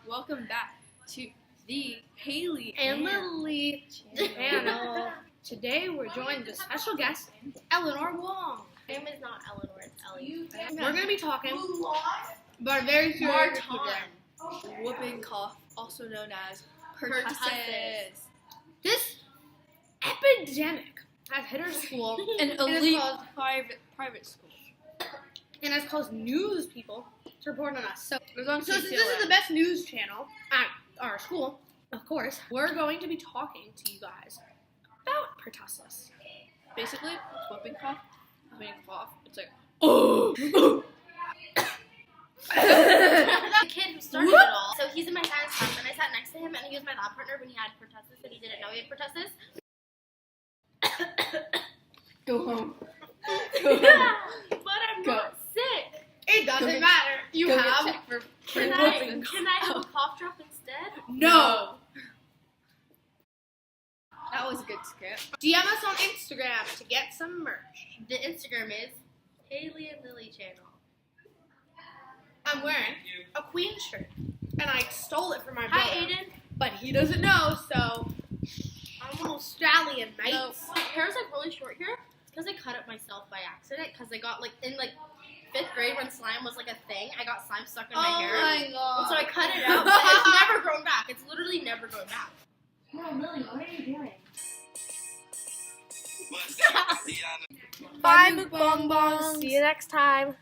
Welcome back to the Haley and Lily channel. Today we're joined with special guest Eleanor Wong. My name is not Eleanor, it's Ellie. We're going to be talking about a very serious subject. whooping cough, also known as pertussis. This epidemic has hit our school An elite private school. and has caused news people to report on us. So So since this is the best news channel at our school, of course, we're going to be talking to you guys about pertussis. Basically, it's whooping cough. When you cough, it's like, The kid who started it all. So he's in my science class, and I sat next to him, and he was my lab partner when he had pertussis, and he didn't know he had pertussis. go home. But I'm not sick. It doesn't matter. You Go have. get checked for Can whooping I have a cough drop instead? No. That was a good script. DM us on Instagram to get some merch. The Instagram is Haley and Lily channel. I'm wearing a Queen shirt, and I stole it from my brother. Hi, Aiden. But he doesn't know, so I'm an Australian, mate. So, my hair's like really short here. It's because I cut it myself by accident. Because I got like in like 5th grade when slime was like a thing. I got slime stuck in my hair. my And god. so I cut it out. But it's never grown back. It's literally never grown back. No, Lily, what are you doing? Bye, McBongbongs. See you next time.